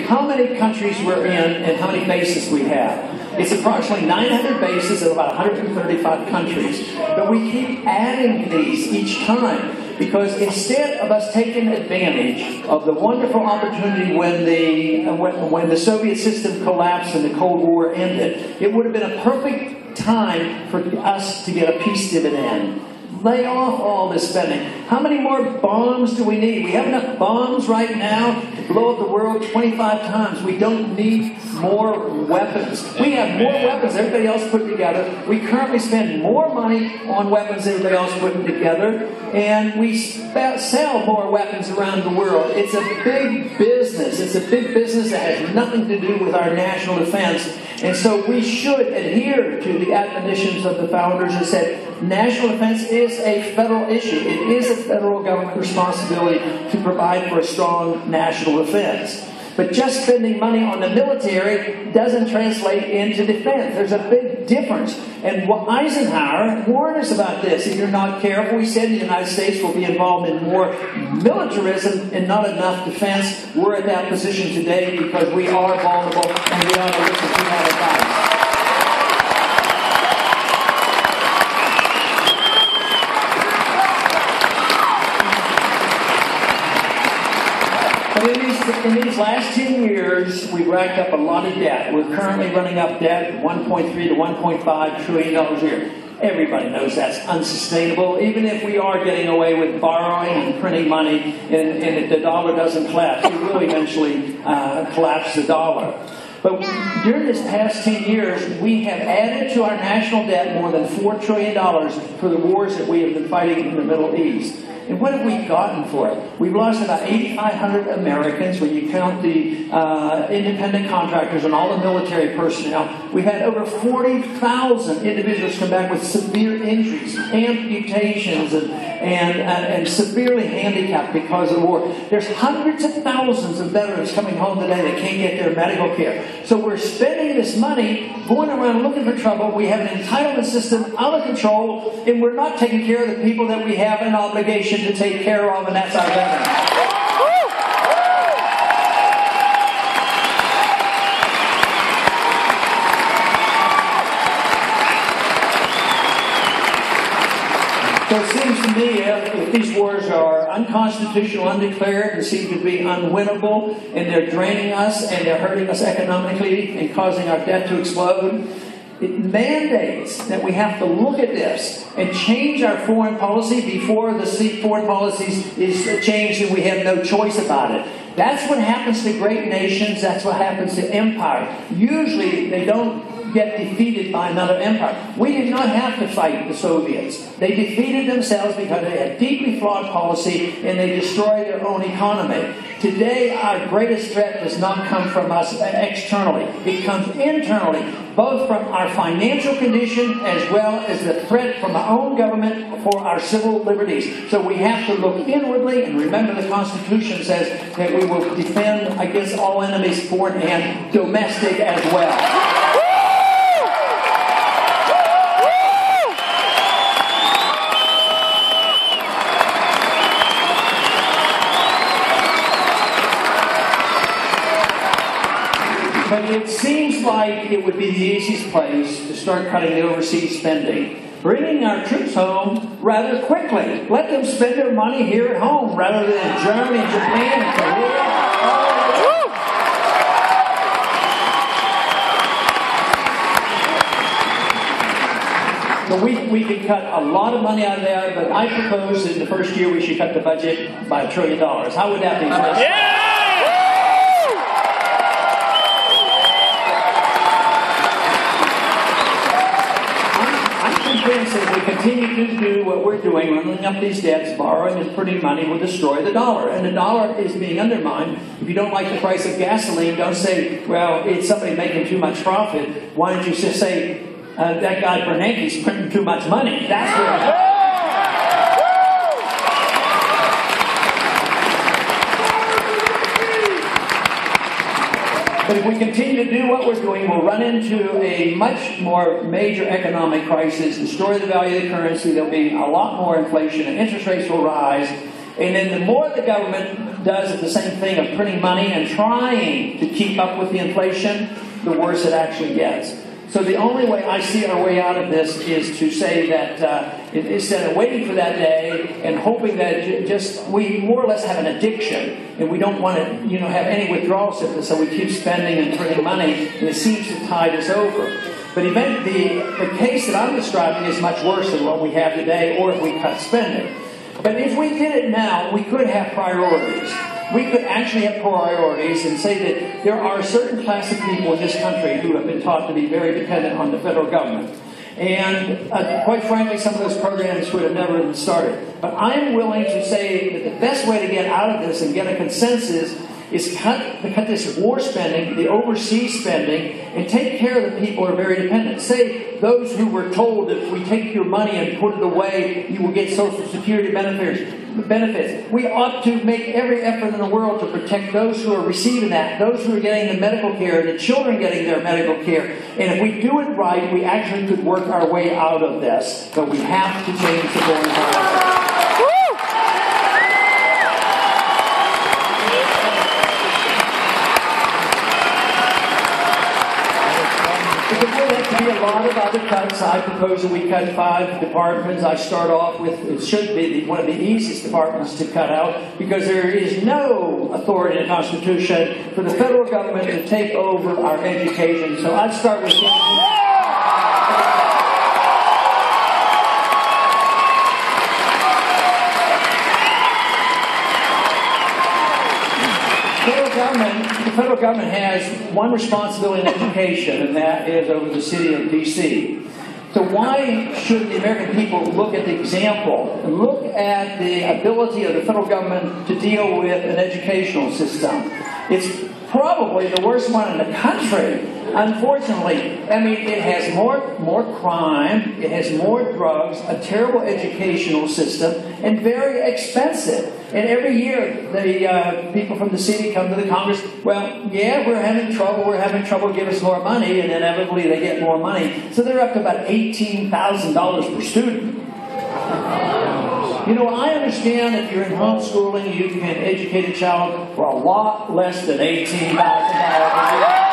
how many countries we're in and how many bases we have. It's approximately 900 bases in about 135 countries. But we keep adding these each time because instead of us taking advantage of the wonderful opportunity when the Soviet system collapsed and the Cold War ended, it would have been a perfect time for us to get a peace dividend. Lay off all this spending. How many more bombs do we need? We have enough bombs right now to blow up the world 25 times. We don't need more weapons. We have more weapons than everybody else put together. We currently spend more money on weapons than everybody else put together. And we sell more weapons around the world. It's a big business. It's a big business that has nothing to do with our national defense. And so we should adhere to the admonitions of the founders that said national defense is a federal issue. It is a federal government responsibility to provide for a strong national defense. But just spending money on the military doesn't translate into defense. There's a big difference. And Eisenhower warned us about this. If you're not careful, he said the United States will be involved in more militarism and not enough defense. We're at that position today because we are vulnerable and we ought to listen to that advice. In these last 10 years, we've racked up a lot of debt. We're currently running up debt $1.3 to $1.5 trillion a year. Everybody knows that's unsustainable, even if we are getting away with borrowing and printing money and if the dollar doesn't collapse. It will eventually collapse the dollar. But during this past 10 years, we have added to our national debt more than $4 trillion for the wars that we have been fighting in the Middle East. And what have we gotten for it? We've lost about 8,500 Americans when you count the independent contractors and all the military personnel. We've had over 40,000 individuals come back with severe injuries, amputations, and severely handicapped because of the war. There's hundreds of thousands of veterans coming home today that can't get their medical care. So we're spending this money, going around looking for trouble. We have an entitlement system out of control, and we're not taking care of the people that we have an obligation to take care of, and that's our veterans. So it seems to me if these wars are unconstitutional, undeclared, and seem to be unwinnable, and they're draining us, and they're hurting us economically, and causing our debt to explode, it mandates that we have to look at this and change our foreign policy before the foreign policy is changed and we have no choice about it. That's what happens to great nations. That's what happens to empire. Usually they don't get defeated by another empire. We did not have to fight the Soviets. They defeated themselves because they had deeply flawed policy and they destroyed their own economy. Today, our greatest threat does not come from us externally. It comes internally, both from our financial condition as well as the threat from our own government for our civil liberties. So we have to look inwardly, and remember the Constitution says that we will defend against all enemies, foreign and domestic as well. But it seems like it would be the easiest place to start cutting the overseas spending. Bringing our troops home rather quickly. Let them spend their money here at home rather than in Germany, Japan, and Korea. So we could cut a lot of money out of there, but I propose that in the first year we should cut the budget by $1 trillion. How would that be, Chris? Yeah! If we continue to do what we're doing, running up these debts, borrowing and printing money, will destroy the dollar. And the dollar is being undermined. If you don't like the price of gasoline, don't say, well, it's somebody making too much profit. Why don't you just say, that guy Bernanke's printing too much money? That's where But if we continue to do what we're doing, we'll run into a much more major economic crisis, destroy the value of the currency, there'll be a lot more inflation, and interest rates will rise. And then the more the government does the same thing of printing money and trying to keep up with the inflation, the worse it actually gets. So the only way I see our way out of this is to say that instead of waiting for that day and hoping that we more or less have an addiction and we don't want to have any withdrawal symptoms, so we keep spending and printing money, and it seems to tide us over. But the case that I'm describing is much worse than what we have today, or if we cut spending. But if we did it now, we could have priorities. We could actually have priorities and say that there are a certain class of people in this country who have been taught to be very dependent on the federal government. And quite frankly, some of those programs would have never even started. But I'm willing to say that the best way to get out of this and get a consensus is cut this war spending, the overseas spending, and take care of the people who are very dependent. Say those who were told that if we take your money and put it away, you will get Social Security benefits. We ought to make every effort in the world to protect those who are receiving that, those who are getting the medical care, the children getting their medical care. And if we do it right, we actually could work our way out of this. But we have to change the foreign policy. A lot of other cuts. I propose that we cut 5 departments. I start off with, it should be one of the easiest departments to cut out, because there is no authority in the Constitution for the federal government to take over our education. So I'd start with the federal government has one responsibility in education, and that is over the city of D.C. So why should the American people look at the example and look at the ability of the federal government to deal with an educational system? It's probably the worst one in the country, unfortunately. I mean, it has more crime, it has more drugs, a terrible educational system, and very expensive. And every year, the people from the city come to the Congress, well, yeah, we're having trouble, give us more money, and inevitably they get more money. So they're up to about $18,000 per student. I understand if you're in homeschooling, you can educate a child for a lot less than $18,000 a year.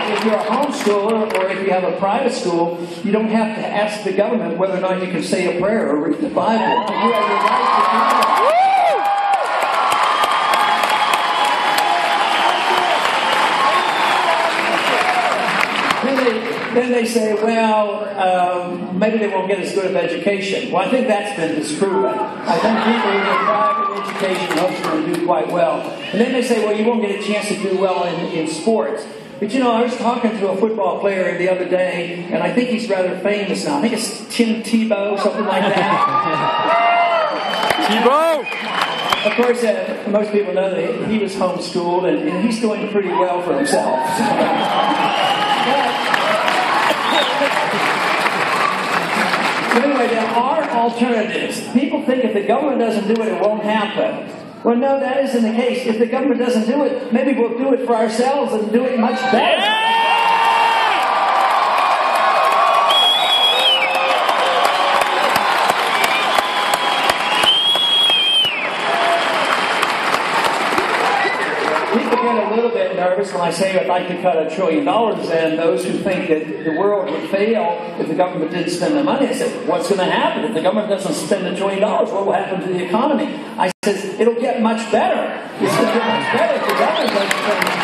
If you're a homeschooler or if you have a private school, you don't have to ask the government whether or not you can say a prayer or read the Bible. You have the right to do that. Then they say, well, maybe they won't get as good of education. Well, I think that's been disproven. I think people who get private education hopefully do quite well. And then they say, well, you won't get a chance to do well in sports. But I was talking to a football player the other day, and I think he's rather famous now. I think it's Tim Tebow, something like that. Tebow! Of course, most people know that he was homeschooled, and he's doing pretty well for himself. But anyway, there are alternatives. People think if the government doesn't do it, it won't happen. Well, no, that isn't the case. If the government doesn't do it, maybe we'll do it for ourselves and do it much better. Yeah! People get a little bit nervous when I say I'd like to cut $1 trillion, and those who think that the world would fail if the government didn't spend the money. I said, what's going to happen if the government doesn't spend $1 trillion? What will happen to the economy? I said, it'll get much better. It's going to get much better if the government doesn't spend it.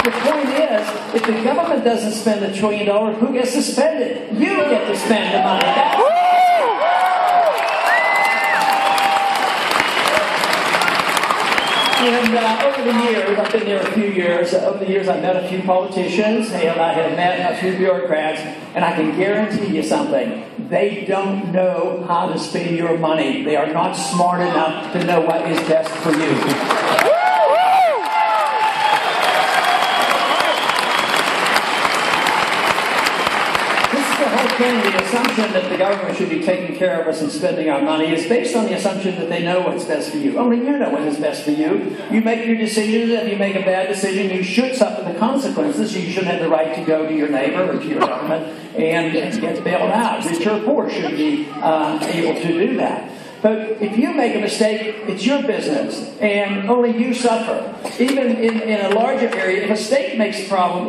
But the point is, if the government doesn't spend $1 trillion, who gets to spend it? You get to spend the money. And over the years, I've been there a few years, over the years I've met a few politicians, and I have met a few bureaucrats, and I can guarantee you something. They don't know how to spend your money. They are not smart enough to know what is best for you. This is the whole again, the assumption that the government should be taking care of us and spending our money is based on the assumption that they know what's best for you. Only you know what is best for you. You make your decisions. If you make a bad decision, you should suffer the consequences. You should have the right to go to your neighbor or to your government and get bailed out. Rich or poor should be able to do that. But if you make a mistake, it's your business, and only you suffer. Even in a larger area, if a state makes a problem,